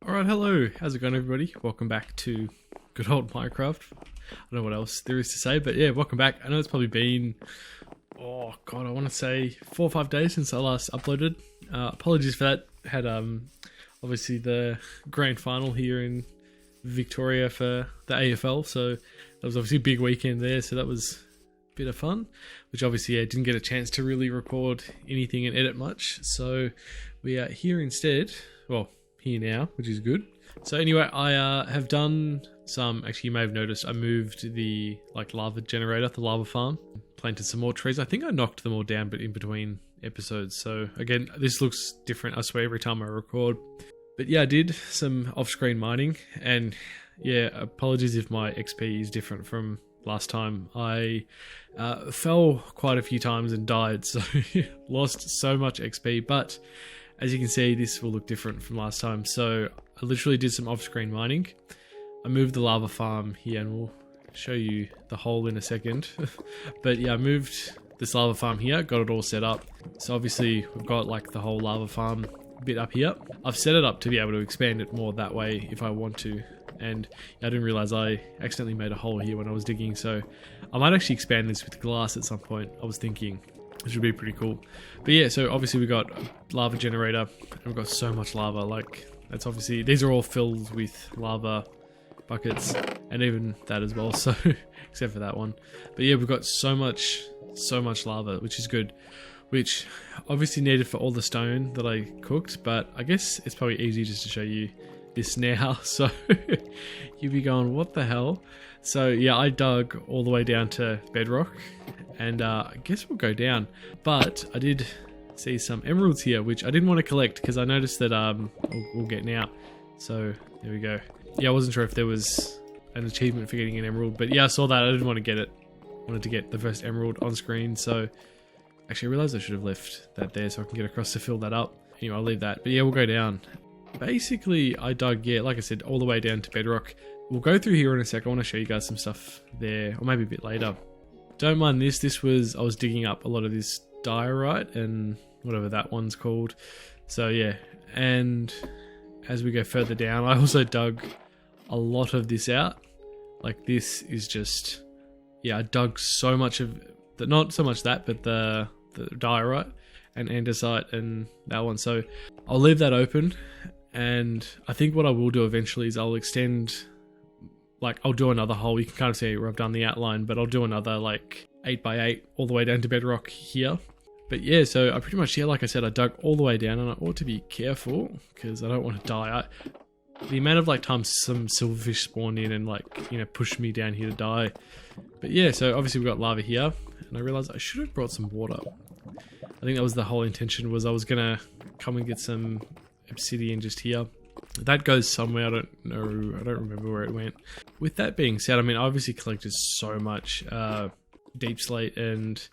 Alright, hello. How's it going, everybody? Welcome back to good old Minecraft. I don't know what else there is to say, but yeah, welcome back. I know it's probably been, oh god, I want to say 4 or 5 days since I last uploaded. Apologies for that. Had obviously the grand final here in Victoria for the AFL, so that was obviously a big weekend there, so that was a bit of fun, which obviously didn't get a chance to really record anything and edit much, so we are here instead, well, here now, which is good. So anyway, I have done some, actually you may have noticed, I moved the lava generator, the lava farm, planted some more trees. I think I knocked them all down, but in between episodes. So again, this looks different, I swear, every time I record. But yeah, I did some off-screen mining, and yeah, apologies if my XP is different from last time. I fell quite a few times and died, so lost so much XP, but as you can see, this will look different from last time. So I literally did some off-screen mining. I moved the lava farm here, and we'll show you the hole in a second. But yeah, I moved this lava farm here, got it all set up. So obviously we've got the whole lava farm bit up here. I've set it up to be able to expand it more that way if I want to. And I didn't realize I accidentally made a hole here when I was digging. So I might actually expand this with glass at some point, I was thinking. Which would be pretty cool. But yeah, so obviously we got a lava generator, and we've got so much lava. That's obviously, these are all filled with lava buckets, and even that as well, so except for that one. But yeah, we've got so much lava, which is good, which obviously needed for all the stone that I cooked, but I guess it's probably easy just to show you this now, so you'll be going, what the hell? So yeah, I dug all the way down to bedrock, and I guess we'll go down, but I did see some emeralds here, which I didn't want to collect because I noticed that we'll get now. So there we go. Yeah, I wasn't sure if there was an achievement for getting an emerald, but yeah, I saw that. I didn't want to get it. I wanted to get the first emerald on screen, so actually I realized I should have left that there so I can get across to fill that up. Anyway, I'll leave that, but yeah, we'll go down. Basically, I dug, yeah, like I said, all the way down to bedrock. We'll go through here in a sec. I want to show you guys some stuff there, or maybe a bit later. Don't mind this. This was, I was digging up a lot of this diorite and whatever that one's called. So yeah, and as we go further down, I also dug a lot of this out. This is just, yeah, I dug so much of, not so much that, but the diorite and andesite and that one. So I'll leave that open, and I think what I will do eventually is I'll extend, I'll do another hole. You can kind of see where I've done the outline, but I'll do another 8x8 all the way down to bedrock here. But yeah, so I pretty much, yeah, like I said, I dug all the way down, and I ought to be careful because I don't want to die. The amount of times some silverfish spawned in and pushed me down here to die. But yeah, so obviously we've got lava here, and I realized I should have brought some water. I think that was the whole intention, was I was gonna come and get some obsidian just here. That goes somewhere, I don't know, I don't remember where it went. With that being said, I mean, I obviously collected so much deep slate and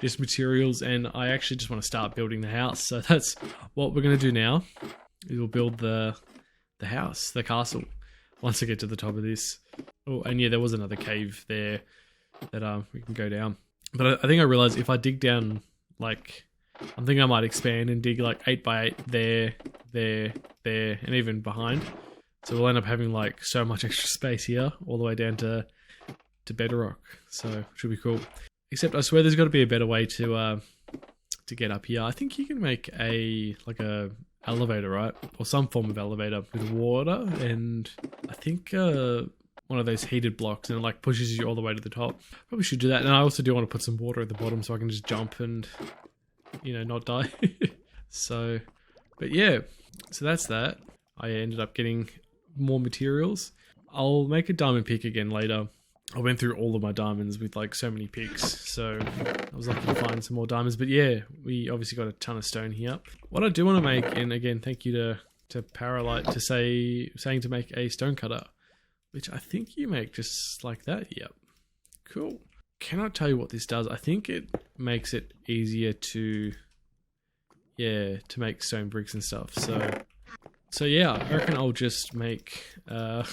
just materials, and I actually just want to start building the house. So that's what we're going to do now, is we'll build the house, the castle, once I get to the top of this. Oh, and yeah, there was another cave there that we can go down. But I think I realized if I dig down, I'm thinking I might expand and dig 8x8 there, and even behind. So we'll end up having so much extra space here, all the way down to bedrock. So it should be cool. Except I swear there's got to be a better way to get up here. I think you can make a elevator, right? Or some form of elevator with water, and I think one of those heated blocks, and it pushes you all the way to the top. Probably should do that. And I also do want to put some water at the bottom so I can just jump and not die. So, but yeah, so that's that. I ended up getting more materials. I'll make a diamond pick again later. I went through all of my diamonds with so many picks, so I was lucky to find some more diamonds. But yeah, we obviously got a ton of stone here. What I do want to make, and again, thank you to Paralight to saying to make a stone cutter, which I think you make just like that. Yep, cool. Cannot tell you what this does. I think it makes it easier to make stone bricks and stuff. So yeah, I reckon I'll just make a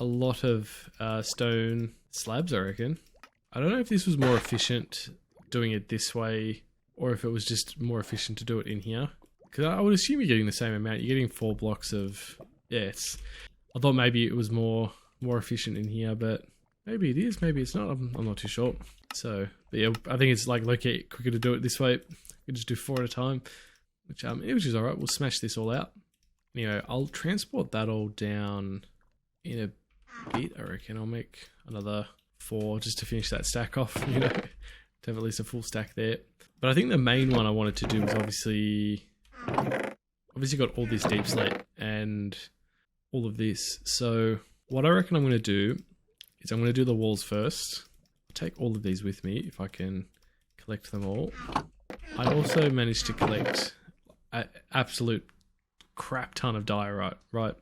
lot of stone slabs, I reckon. I don't know if this was more efficient doing it this way, or if it was just more efficient to do it in here. Because I would assume you're getting the same amount. You're getting 4 blocks of yeah, I thought maybe it was more efficient in here, but maybe it is, maybe it's not. I'm not too sure. So, but yeah, I think it's like locate quicker to do it this way. You can just do 4 at a time, which is alright. We'll smash this all out. Anyway, I'll transport that all down in a bit. I reckon I'll make another 4 just to finish that stack off, you know, to have at least a full stack there. But I think the main one I wanted to do was obviously got all this deep slate and all of this. So what I reckon I'm going to do is I'm going to do the walls first. I'll take all of these with me if I can collect them all. I also managed to collect an absolute crap ton of diorite, right?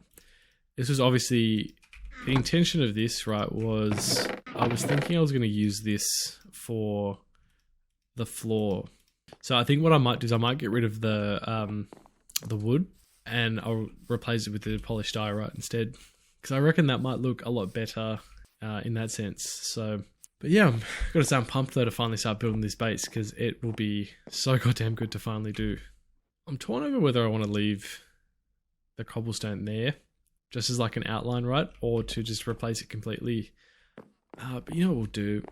This was obviously, the intention of this, right, was I was thinking I was going to use this for the floor. So I think what I might do is I might get rid of the wood and I'll replace it with the polished diorite instead, because I reckon that might look a lot better in that sense. So, but yeah, I'm gotta say I'm pumped though to finally start building this base, because it will be so goddamn good to finally do. I'm torn over whether I want to leave the cobblestone there just as like an outline, right, or to just replace it completely. But you know what we'll do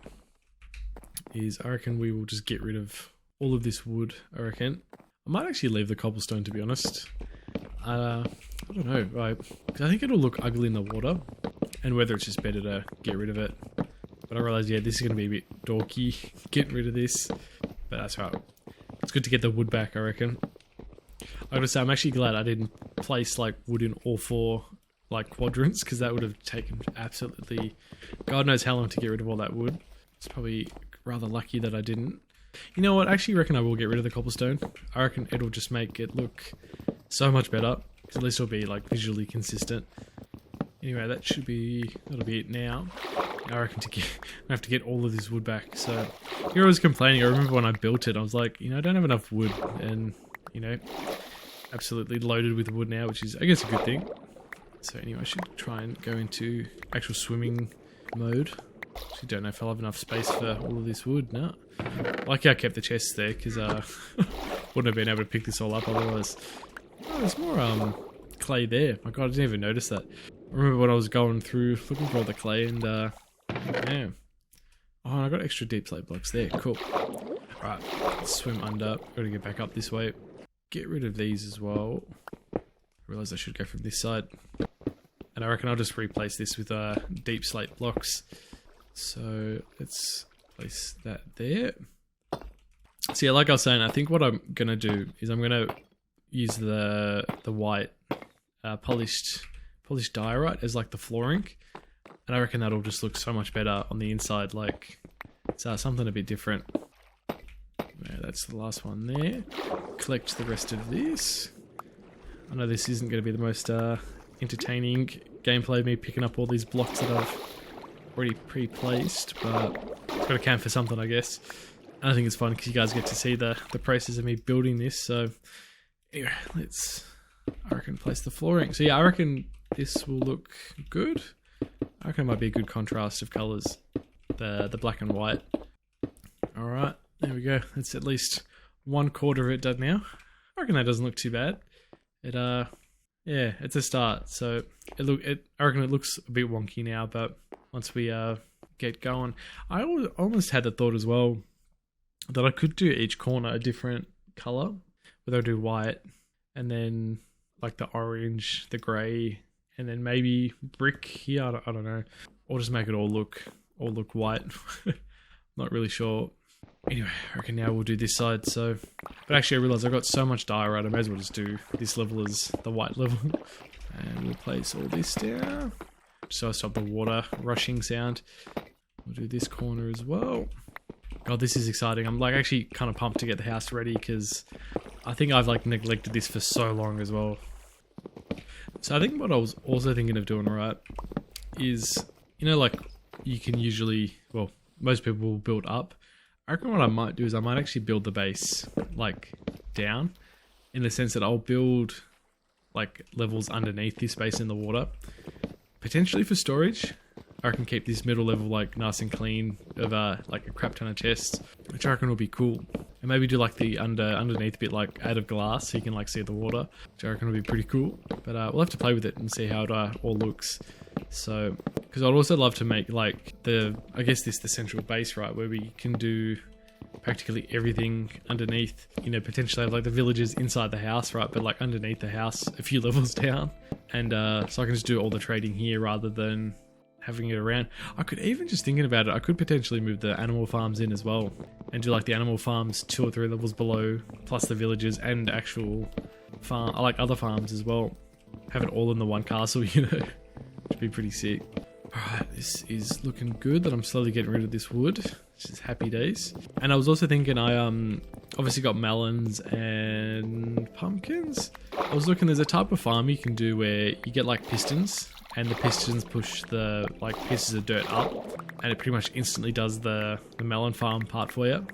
is I reckon we will just get rid of all of this wood. I reckon I might actually leave the cobblestone, to be honest. I don't know, right? Because I think it'll look ugly in the water, and whether it's just better to get rid of it. But I realised, yeah, this is going to be a bit dorky, getting rid of this. But that's right. It's good to get the wood back, I reckon. I gotta say, I'm actually glad I didn't place like wood in all 4 like quadrants, because that would have taken absolutely God knows how long to get rid of all that wood. It's probably rather lucky that I didn't. You know what? I actually reckon I will get rid of the cobblestone. I reckon it'll just make it look so much better, because at least it'll be like visually consistent. Anyway, that'll be it now. I reckon I have to get all of this wood back. So you're always complaining. I remember when I built it, I was like, you know, I don't have enough wood, and you know, absolutely loaded with wood now, which is, I guess, a good thing. So anyway, I should try and go into actual swimming mode. Actually, don't know if I'll have enough space for all of this wood. No. Lucky I kept the chests there, because wouldn't have been able to pick this all up otherwise. Oh, there's more clay there. My god, I didn't even notice that. I remember when I was going through looking for all the clay, and yeah. Oh, and I got extra deep slate blocks there. Cool. Right, let's swim under. Gotta get back up this way. Get rid of these as well. I realised I should go from this side. And I reckon I'll just replace this with deep slate blocks. So let's place that there. So yeah, like I was saying, I think what I'm gonna do is I'm gonna use the white polished diorite as like the flooring, and I reckon that'll just look so much better on the inside. Like it's something a bit different. Yeah, that's the last one there. Collect the rest of this. I know this isn't going to be the most entertaining gameplay, me picking up all these blocks that I've already pre-placed, but I've got to count for something, I guess. And I think it's fun because you guys get to see the process of me building this. So anyway, I reckon place the flooring. So yeah, I reckon this will look good. I reckon it might be a good contrast of colours, the black and white. Alright, there we go. That's at least 1/4 of it done now. I reckon that doesn't look too bad. Yeah, it's a start. So I reckon it looks a bit wonky now, but once we get going, I almost had the thought as well that I could do each corner a different color, whether I do white and then like the orange, the grey, and then maybe brick here. I don't know, or just make it all look white. Not really sure. Anyway, I reckon now we'll do this side. So, but actually I realised I've got so much diorite, I may as well just do this level as the white level. And we'll place all this down, so I stop the water rushing sound. We'll do this corner as well. God, this is exciting. I'm like actually kind of pumped to get the house ready, because I think I've like neglected this for so long as well. So I think what I was also thinking of doing, right, is, you know, like you can usually, well, most people will build up. I reckon what I might do is I might actually build the base like down, in the sense that I'll build like levels underneath this base in the water, potentially for storage. I can keep this middle level like nice and clean of like a crap ton of chests, which I reckon will be cool. And maybe do like the underneath bit like out of glass so you can like see the water, which I reckon will be pretty cool. But we'll have to play with it and see how it all looks. So, because I'd also love to make like the central base, right, where we can do practically everything underneath, you know, potentially have like the villages inside the house, right, but like underneath the house a few levels down. And so I can just do all the trading here rather than having it around. I could even, just thinking about it, I could potentially move the animal farms in as well and do like the animal farms 2 or 3 levels below, plus the villages and actual farm, like other farms as well. Have it all in the one castle, you know, which would be pretty sick. Alright, this is looking good that I'm slowly getting rid of this wood, which is happy days. And I was also thinking I obviously got melons and pumpkins. I was looking, there's a type of farm you can do where you get like pistons, and the pistons push the like pieces of dirt up, and it pretty much instantly does the melon farm part for you,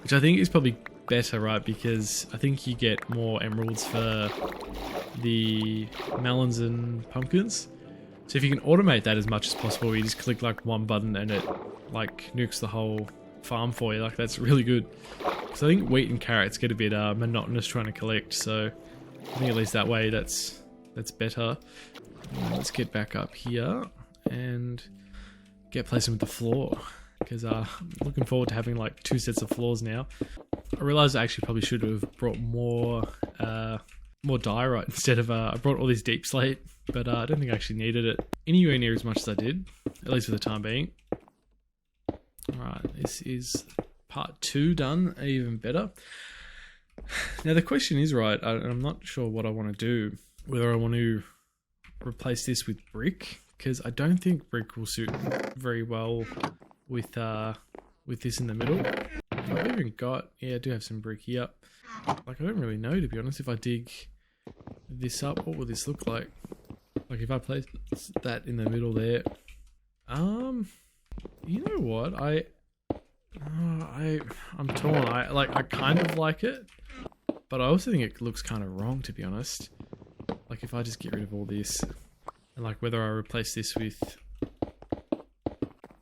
which I think is probably better, right, because I think you get more emeralds for the melons and pumpkins. So if you can automate that as much as possible, you just click like one button and it like nukes the whole farm for you, like that's really good. So I think wheat and carrots get a bit monotonous trying to collect, so I think at least that way that's better. Let's get back up here and get placing with the floor, because I'm looking forward to having like 2 sets of floors now. I realised I actually probably should have brought more diorite instead of I brought all this deep slate, but I don't think I actually needed it anywhere near as much as I did, at least for the time being. Alright, this is part 2 done, even better. Now the question is, right, I'm not sure what I want to do, whether I want to replace this with brick, because I don't think brick will suit very well with this in the middle. I've even got, yeah, I do have some brick here. Like, I don't really know, to be honest. If I dig this up, what will this look like? Like, if I place that in the middle there. You know what? I'm torn. I kind of like it, but I also think it looks kind of wrong, to be honest. Like, if I just get rid of all this, and like whether I replace this with,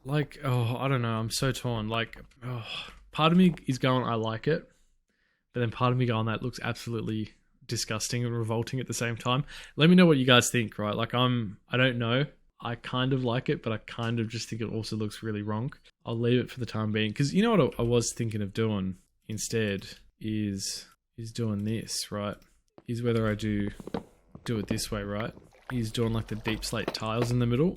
like, oh, I don't know. I'm so torn. Like, oh, part of me is going, I like it, but then part of me going, that looks absolutely disgusting and revolting at the same time. Let me know what you guys think, right? Like, I don't know. I kind of like it, but I kind of just think it also looks really wrong. I'll leave it for the time being, because you know what I was thinking of doing instead is doing this, right? Is whether I do it this way, right? Is doing like the deep slate tiles in the middle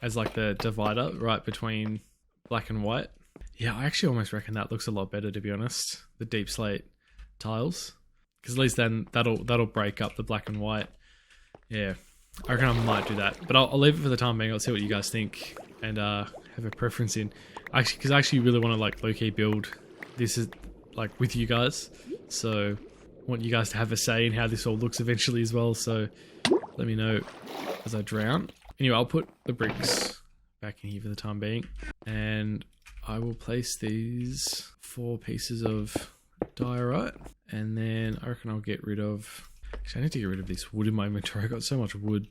as like the divider, right, between black and white. Yeah, I actually almost reckon that looks a lot better, to be honest. The deep slate tiles, because at least then that'll break up the black and white. Yeah, I reckon I might do that, but I'll leave it for the time being. I'll see what you guys think and have a preference in. Actually, because I actually really want to like low-key build this is like with you guys, so I want you guys to have a say in how this all looks eventually as well. So let me know as I drown. Anyway, I'll put the bricks back in here for the time being, and I will place these 4 pieces of diorite, and then I reckon I'll get rid of. Actually, I need to get rid of this wood in my inventory. I got so much wood.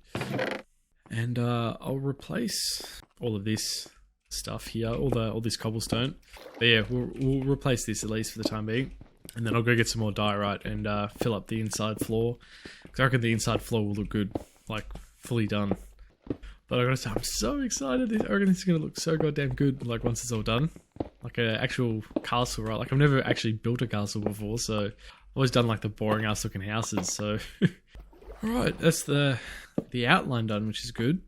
And I'll replace all of this stuff here, all this cobblestone. But yeah, we'll replace this at least for the time being. And then I'll go get some more diorite and fill up the inside floor. Because I reckon the inside floor will look good, like fully done. But I gotta say, I'm so excited. I reckon this is gonna look so goddamn good, like once it's all done. Like an actual castle, right? Like I've never actually built a castle before, so I've always done like the boring ass looking houses, so. Alright, that's the outline done, which is good.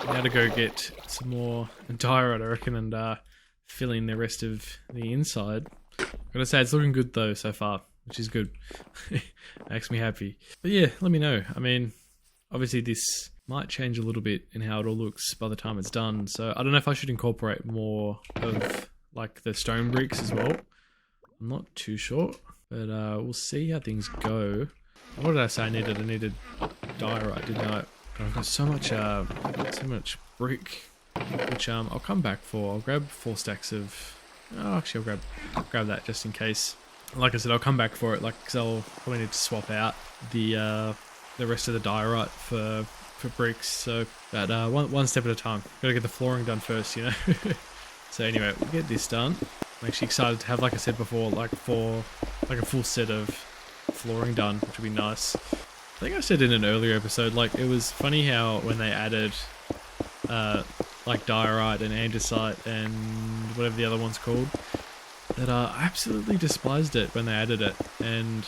Now to go get some more diorite, I reckon, and fill in the rest of the inside. I've gotta say, it's looking good though so far, which is good. Makes me happy. But yeah, let me know. I mean, obviously this might change a little bit in how it all looks by the time it's done, so I don't know if I should incorporate more of like the stone bricks as well. I'm not too sure, but we'll see how things go. What did I say I needed? I needed diorite, didn't I? But I've got so much brick, which I'll come back for. I'll grab 4 stacks of. Oh, actually, I'll grab that just in case. Like I said, I'll come back for it, like, because I'll probably need to swap out the rest of the diorite for bricks. So, but one step at a time. Got to get the flooring done first, you know. So anyway, we'll get this done. I'm actually excited to have, like I said before, like a full set of flooring done, which would be nice. I think I said in an earlier episode, like it was funny how when they added like diorite and andesite and whatever the other one's called, that I absolutely despised it when they added it. And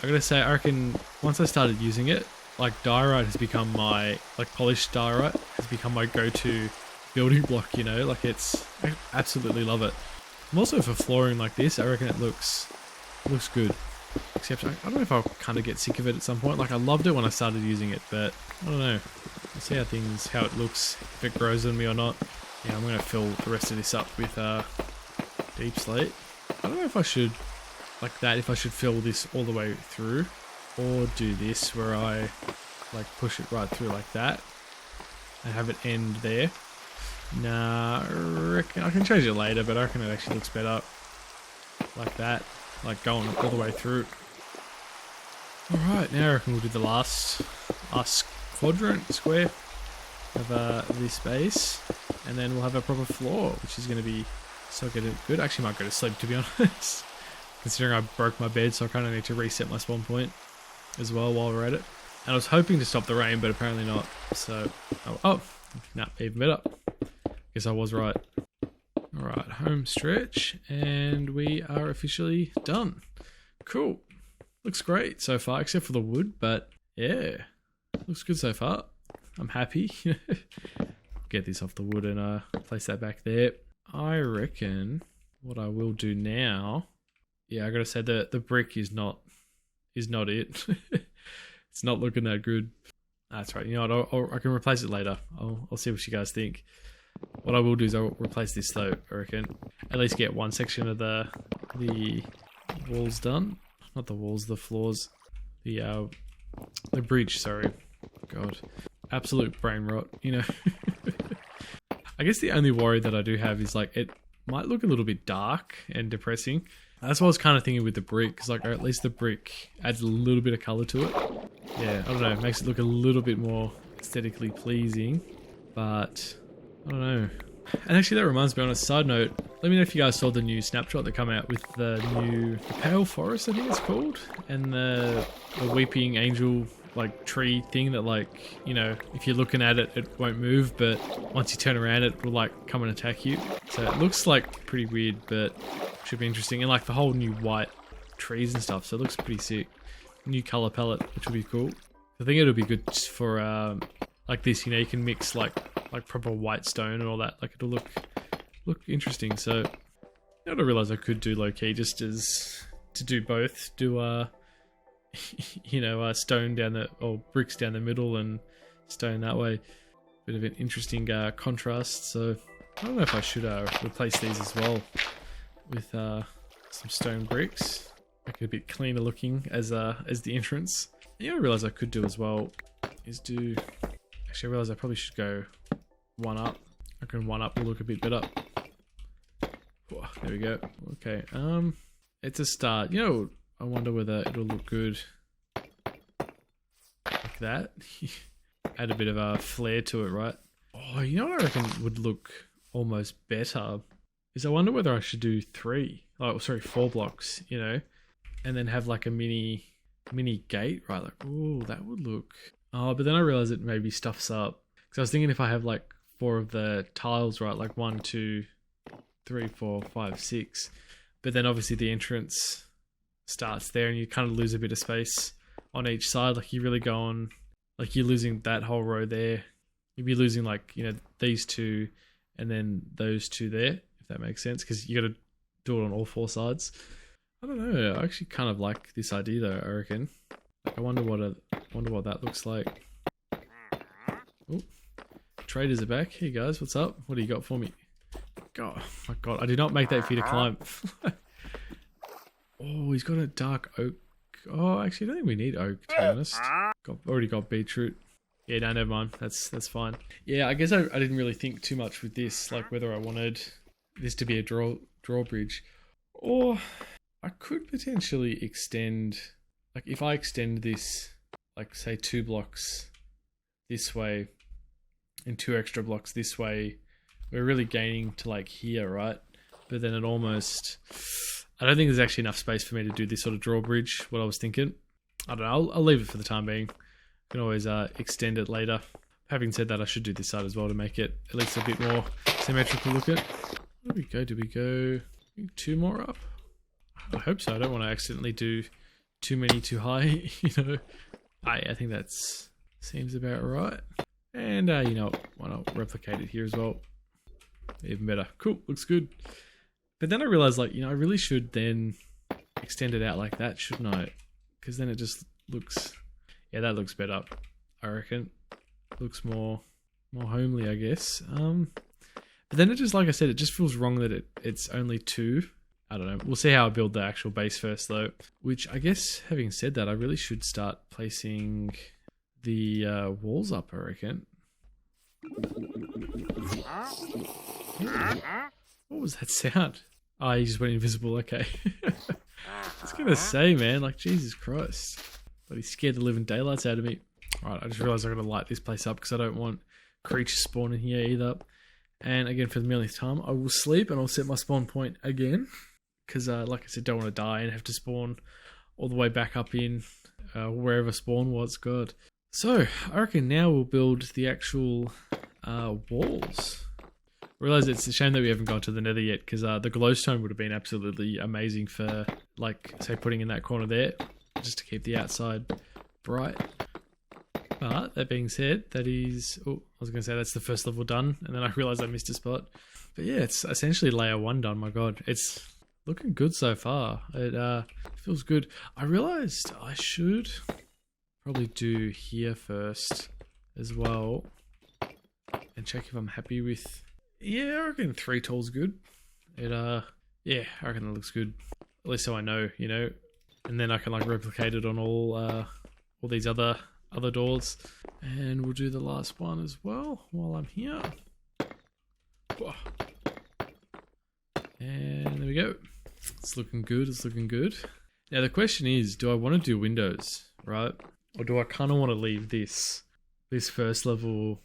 I gotta say, I reckon once I started using it, like diorite has become my, like polished diorite has become my go-to building block, you know, like I absolutely love it. And also for flooring like this, I reckon it looks good. Except I don't know if I'll kind of get sick of it at some point. Like I loved it when I started using it, but I don't know. We'll see how it looks, if it grows on me or not. Yeah, I'm gonna fill the rest of this up with deep slate. I don't know if I should, like that, if I should fill this all the way through, or do this where I like push it right through like that and have it end there. Nah, I reckon I can change it later, but I reckon it actually looks better like that, like going all the way through. Alright, now I reckon we'll do the last quadrant square of this base, and then we'll have a proper floor, which is going to be so good. Actually might go to sleep, to be honest, considering I broke my bed, so I kind of need to reset my spawn point as well while we're at it. And I was hoping to stop the rain, but apparently not, so nah, even better. Guess I was right. Alright, home stretch, and we are officially done. Cool. Looks great so far, except for the wood, but yeah, looks good so far. I'm happy. Get this off the wood and place that back there. I reckon what I will do now, yeah, I gotta say the brick is not it. It's not looking that good. That's right. You know what? I can replace it later. I'll see what you guys think. What I will do is I'll replace this though, I reckon. At least get one section of the walls done. Not the walls, the floors. The bridge, sorry. God. Absolute brain rot, you know. I guess the only worry that I do have is like it might look a little bit dark and depressing. That's what I was kind of thinking with the brick, because like at least the brick adds a little bit of colour to it. Yeah, I don't know, it makes it look a little bit more aesthetically pleasing, but I don't know. And actually that reminds me, on a side note, let me know if you guys saw the new snapshot that come out with the new Pale Forest, I think it's called, and the Weeping Angel like tree thing that, like, you know, if you're looking at it, it won't move, but once you turn around it will like come and attack you. So it looks like pretty weird, but should be interesting. And like the whole new white trees and stuff, so it looks pretty sick. New color palette, which will be cool. I think it'll be good for like this, you know, you can mix like proper white stone and all that. Like it'll look interesting. So I realised I could do low key just as to do both. Do you know, stone down the, or bricks down the middle and stone that way. Bit of an interesting contrast. So I don't know if I should replace these as well with some stone bricks. Make it a bit cleaner looking as the entrance. You know, I realised I could do as well is do. Actually, I realised I probably should go one up. I reckon one up will look a bit better. Whoa, there we go. Okay, it's a start. You know, I wonder whether it'll look good like that. Add a bit of a flair to it, right? Oh, you know what I reckon would look almost better is I wonder whether I should do 4 blocks, you know, and then have like a mini gate, right? Like, oh, that would look. Oh, but then I realized it maybe stuffs up. Because I was thinking if I have like 4 of the tiles, right, like 1, 2, 3, 4, 5, 6, but then obviously the entrance starts there and you kind of lose a bit of space on each side. Like you really go on, like you're losing that whole row there. You'd be losing like, you know, these 2 and then those 2 there, if that makes sense, because you got to do it on all 4 sides. I don't know. I actually kind of like this idea though, I reckon. Like, I wonder what that looks like. Oh, traders are back. Hey guys, what's up? What do you got for me? God, oh my God, I did not make that for you to climb. Oh, he's got a dark oak. Oh, actually, I don't think we need oak, to be honest. Already got beetroot. Yeah, no, never mind. That's fine. Yeah, I guess I didn't really think too much with this, like whether I wanted this to be a drawbridge, or I could potentially extend. Like if I extend this, like say 2 blocks this way and 2 extra blocks this way, we're really gaining to like here, right? but then it almost... I don't think there's actually enough space for me to do this sort of drawbridge, what I was thinking. I don't know, I'll leave it for the time being. Can always extend it later. Having said that, I should do this side as well to make it at least a bit more symmetrical looking. Where did we go? Did we go 2 more up? I hope so. I don't want to accidentally do too many too high, you know. I think that seems about right. And you know, why not replicate it here as well? Even better. Cool, looks good. But then I realized, like, you know, I really should then extend it out like that, shouldn't I? Because then it just looks... Yeah, that looks better, I reckon. Looks more homely, I guess. But then it just, like I said, it just feels wrong that it's only 2. I don't know. We'll see how I build the actual base first, though. Which, I guess, having said that, I really should start placing the walls up, I reckon. What was that sound? Oh, he just went invisible. Okay. I was going to say, man, like, Jesus Christ. But he's scared the living daylights out of me. Alright, I just realised I've got to light this place up because I don't want creatures spawning here either. And again, for the millionth time, I will sleep and I'll set my spawn point again. Because, like I said, don't want to die and have to spawn all the way back up in wherever spawn was. God. So, I reckon now we'll build the actual walls. I realise it's a shame that we haven't gone to the nether yet because the glowstone would have been absolutely amazing for, like, say, putting in that corner there. Just to keep the outside bright. But that being said, that is... Oh, I was going to say that's the first level done. And then I realised I missed a spot. But yeah, it's essentially layer 1 done. My God. It's looking good so far. It feels good. I realised I should probably do here first as well. And check if I'm happy with... Yeah, I reckon 3 tall's good. It, yeah, I reckon it looks good. At least so I know, you know. And then I can, like, replicate it on all these other doors. And we'll do the last one as well while I'm here. And there we go. It's looking good. It's looking good. Now the question is, do I want to do windows, right? Or do I kind of want to leave this first level,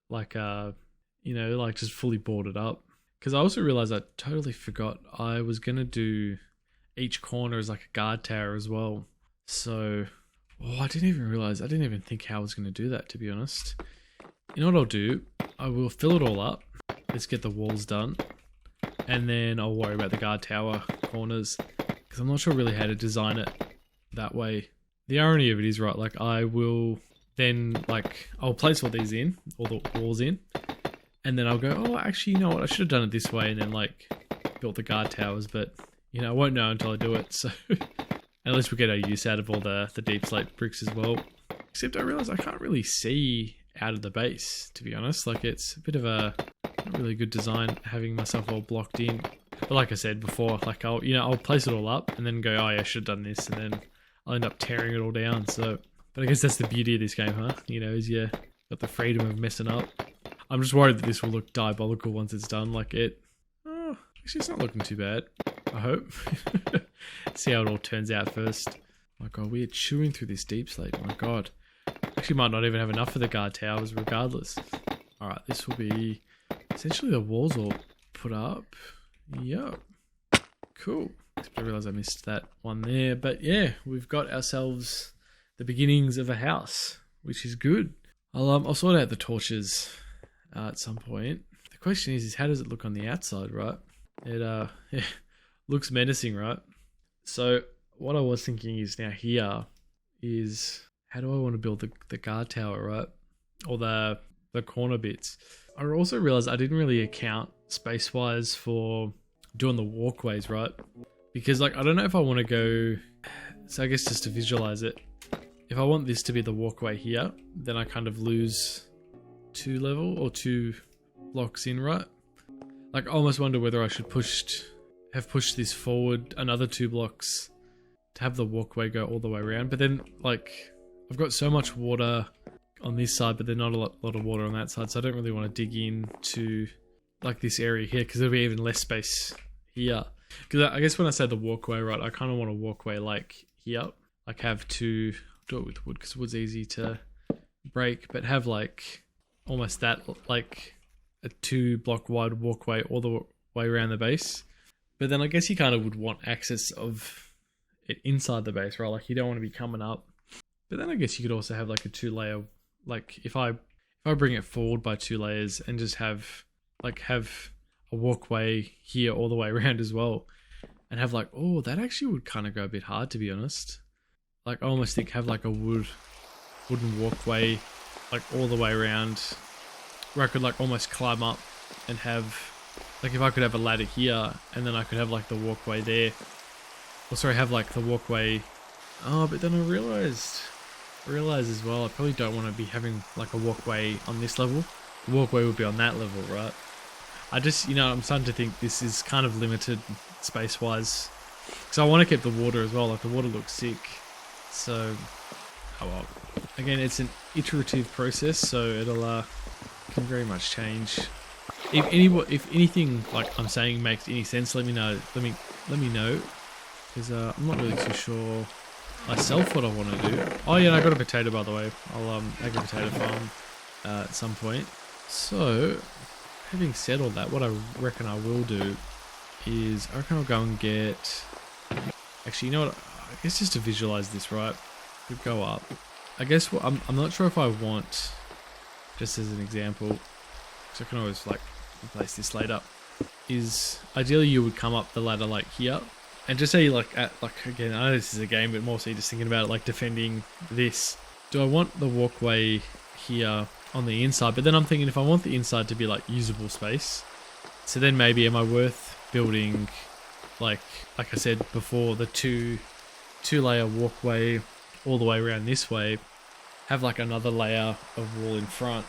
like, you know, like just fully boarded up? Because I also realized I totally forgot I was going to do each corner as like a guard tower as well. So, I didn't even realize, I didn't even think how I was going to do that, to be honest. You know what I'll do? I will fill it all up. Let's get the walls done. And then I'll worry about the guard tower corners. Because I'm not sure really how to design it that way. The irony of it is, right, like I will then, like, I'll place all these in, all the walls in. And then I'll go, oh, actually, you know what? I should have done it this way. And then, like, built the guard towers. But, you know, I won't know until I do it. So, at least we get our use out of all the deep slate bricks as well. Except I realise I can't really see out of the base, to be honest. Like, it's a bit of a not really good design having myself all blocked in. But like I said before, like I'll place it all up and then go, oh yeah, I should have done this, and then I'll end up tearing it all down. So, but I guess that's the beauty of this game, huh? You know, is you got the freedom of messing up. I'm just worried that this will look diabolical once it's done. Like it, oh, actually it's not looking too bad. I hope. See how it all turns out first. My God, we are chewing through this deep slate. My God. Actually might not even have enough for the guard towers regardless. Alright, this will be essentially the walls all put up. Yep. Cool. I realised I missed that one there. But yeah, we've got ourselves the beginnings of a house, which is good. I'll sort out the torches at some point. The question is how does it look on the outside, right? It yeah, looks menacing, right? So what I was thinking is now here is how do I want to build the guard tower, right? Or the corner bits. I also realized I didn't really account space-wise for doing the walkways, right? Because like I don't know if I want to go, so I guess just to visualize it, if I want this to be the walkway here, then I kind of lose 2 blocks in, right? Like I almost wonder whether I should have pushed this forward another 2 blocks to have the walkway go all the way around. But then like I've got so much water on this side, but there's not a lot of water on that side, so I don't really want to dig into like this area here because there'll be even less space here. Because I guess when I say the walkway, right, I kind of want a walkway like here, like have to do it with wood because wood's easy to break, but have like almost that like a 2 block wide walkway all the way around the base But then I guess you kind of would want access of it inside the base, right? Like you don't want to be coming up. But then I guess you could also have like a 2-layer, like if I bring it forward by 2 layers and just have a walkway here all the way around as well, and have like, oh, that actually would kind of go a bit hard, to be honest. Like I almost think have like a wooden walkway like all the way around, where I could like almost climb up and have, like if I could have a ladder here and then I could have like the walkway there. Or sorry, have like the walkway. Oh, but then I realized as well, I probably don't want to be having like a walkway on this level. The walkway would be on that level, right? I just, I'm starting to think this is kind of limited space wise. Because I want to keep the water as well, like the water looks sick. So, oh well. Again, it's an iterative process, so it'll can very much change. If anything like I'm saying makes any sense, let me know. Let me know, because I'm not really too sure myself what I want to do. Oh yeah, and I got a potato, by the way. I'll make a potato farm at some point. So, having said all that, what I reckon I will do is I reckon I'll go and get. Actually, you know what? I guess just to visualize this, right? We go up. I guess I'm not sure if I want, just as an example, because I can always like replace this later. Is ideally you would come up the ladder like here. And just say like again, I know this is a game, but more so you're just thinking about it like defending this. Do I want the walkway here on the inside? But then I'm thinking if I want the inside to be like usable space, so then maybe am I worth building like I said before, the two-layer walkway all the way around this way, have like another layer of wall in front,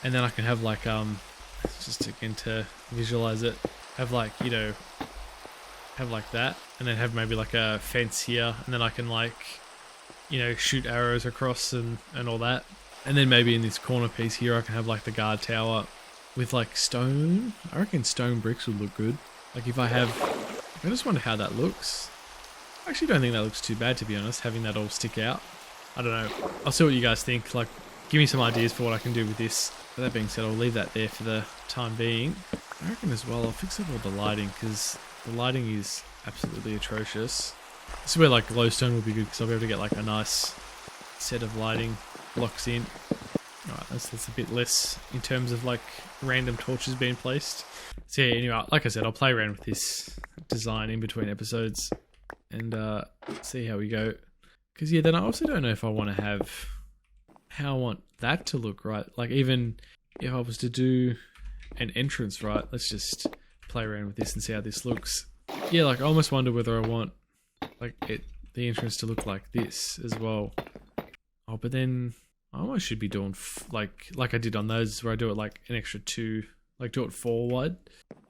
and then I can have like just again to visualize it, have like have like that, and then have maybe like a fence here, and then I can like shoot arrows across and all that. And then maybe in this corner piece here I can have like the guard tower with like stone. I reckon stone bricks would look good. Like if I just wonder how that looks. I actually don't think that looks too bad, to be honest, having that all stick out. I don't know, I'll see what you guys think. Like give me some ideas for what I can do with this. But that being said, I'll leave that there for the time being. I reckon as well I'll fix up all the lighting, because the lighting is absolutely atrocious. This is where like glowstone will be good, because I'll be able to get like a nice set of lighting blocks in. Alright, that's a bit less in terms of like random torches being placed. So yeah, anyway, like I said, I'll play around with this design in between episodes and see how we go. Because yeah, then I also don't know if I want to have how I want that to look, right? Like even if I was to do an entrance, right? Let's just play around with this and see how this looks. Yeah, like I almost wonder whether I want like the entrance to look like this as well. Oh, but then I almost should be doing like I did on those, where I do it like an extra 2, like do it 4 wide.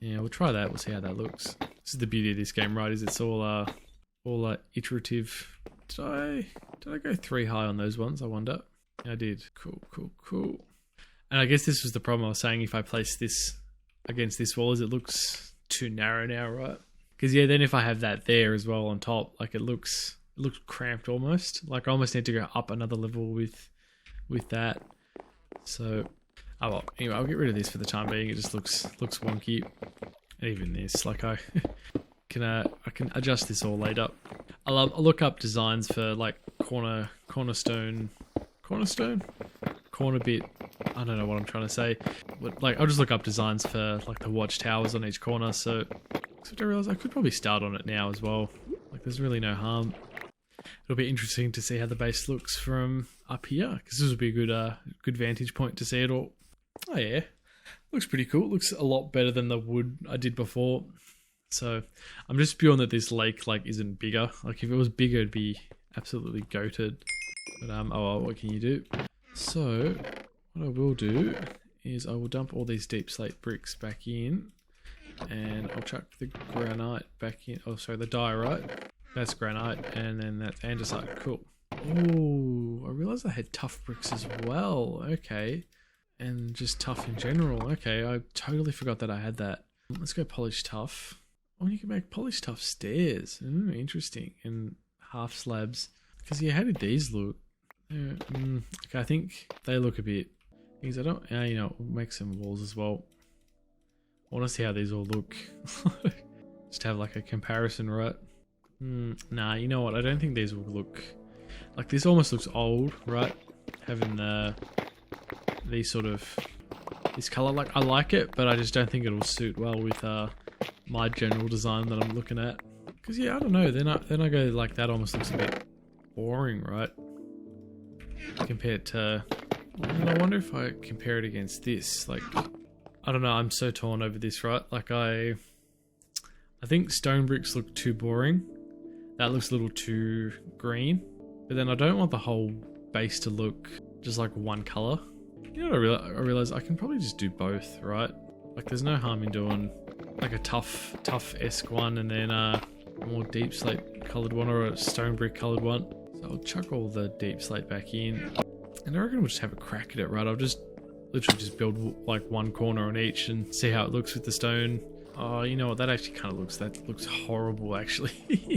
Yeah, we'll try that. We'll see how that looks. This is the beauty of this game, right? Is it's all iterative. Did I go 3 high on those ones? I wonder. Yeah, I did. Cool. And I guess this was the problem I was saying. If I place this against this wall, is it looks too narrow now, right? Because yeah, then if I have that there as well on top, like it looks cramped almost. Like I almost need to go up another level with that. So, oh well. Anyway, I'll get rid of this for the time being. It just looks wonky. And even this, like I can adjust this all later. I'll look up designs for like cornerstone, corner bit. I don't know what I'm trying to say. But like I'll just look up designs for like the watchtowers on each corner. So I realize I could probably start on it now as well. Like there's really no harm. It'll be interesting to see how the base looks from up here, because this would be a good vantage point to see it all. Oh yeah, looks pretty cool. It looks a lot better than the wood I did before. So I'm just spewing that this lake like isn't bigger. Like if it was bigger, it'd be absolutely goated. But oh well, what can you do? So what I will do is I will dump all these deep slate bricks back in, and I'll chuck the granite back in. Oh, sorry, the diorite. That's granite, and then that's andesite. Cool. Oh, I realized I had tough bricks as well. Okay. And just tough in general. Okay, I totally forgot that I had that. Let's go polish tough. Oh, you can make polish tough stairs. Interesting. And half slabs. Because yeah, how did these look? Okay, I think they look a bit. Because I don't. We'll make some walls as well. I want to see how these all look. just have like a comparison, right? Nah, you know what? I don't think these will look like this. Almost looks old, right? Having these sort of this color. Like I like it, but I just don't think it'll suit well with my general design that I'm looking at. Because yeah, I don't know. Then I go like that. Almost looks a bit boring, right? Compared to, and I wonder if I compare it against this. Like, I don't know. I'm so torn over this, right? Like I think stone bricks look too boring. That looks a little too green. But then I don't want the whole base to look just like one color. You know what I realize I can probably just do both, right? Like there's no harm in doing like a tough-esque one and then a more deep slate colored one or a stone brick colored one. So I'll chuck all the deep slate back in. And I reckon we'll just have a crack at it, right? I'll just literally just build like one corner on each and see how it looks with the stone. Oh, you know what? That actually kind of looks horrible actually.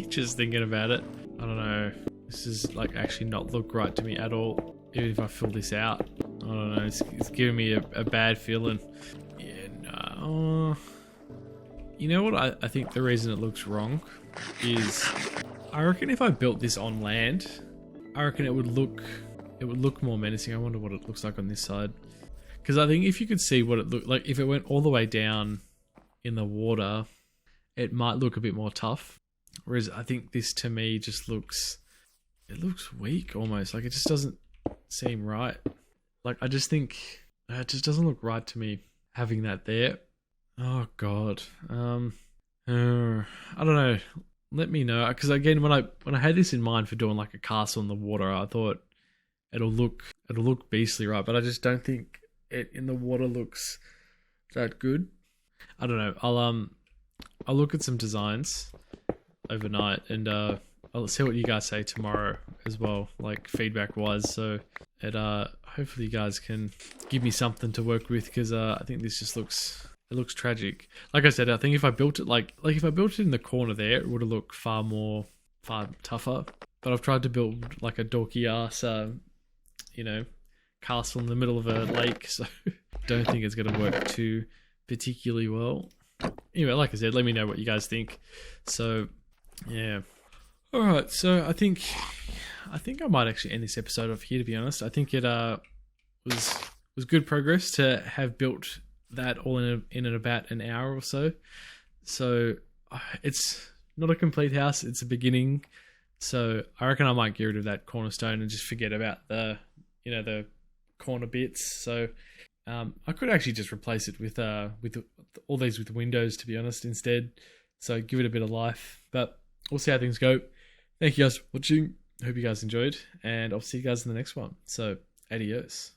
Just thinking about it. I don't know. This is like actually not look right to me at all. Even if I fill this out. I don't know. It's giving me a bad feeling. Yeah, no. You know what? I think the reason it looks wrong is I reckon if I built this on land, I reckon it would look more menacing. I wonder what it looks like on this side. Because I think if you could see what it looked like, if it went all the way down in the water, it might look a bit more tough. Whereas I think this to me just looks weak almost. Like it just doesn't seem right. Like I just think it just doesn't look right to me having that there. Oh god. I don't know. Let me know, because again, when I had this in mind for doing like a castle in the water, I thought it'll look beastly, right? But I just don't think it in the water looks that good. I don't know. I'll look at some designs overnight and I'll see what you guys say tomorrow as well, like feedback wise. So it hopefully you guys can give me something to work with, because I think this just looks tragic. Like I said, I think if I built it like if I built it in the corner there, it would have looked far tougher. But I've tried to build like a dorky ass castle in the middle of a lake, so don't think it's gonna work too particularly well. Anyway, like I said, let me know what you guys think. So yeah. Alright, so I think I might actually end this episode off here, to be honest. I think it was good progress to have built that all in about an hour or so. So it's not a complete house, it's a beginning. So I reckon I might get rid of that cornerstone and just forget about the corner bits. So I could actually just replace it with all these with windows, to be honest, instead. So give it a bit of life. But we'll see how things go. Thank you guys for watching. Hope you guys enjoyed, and I'll see you guys in the next one. So adios.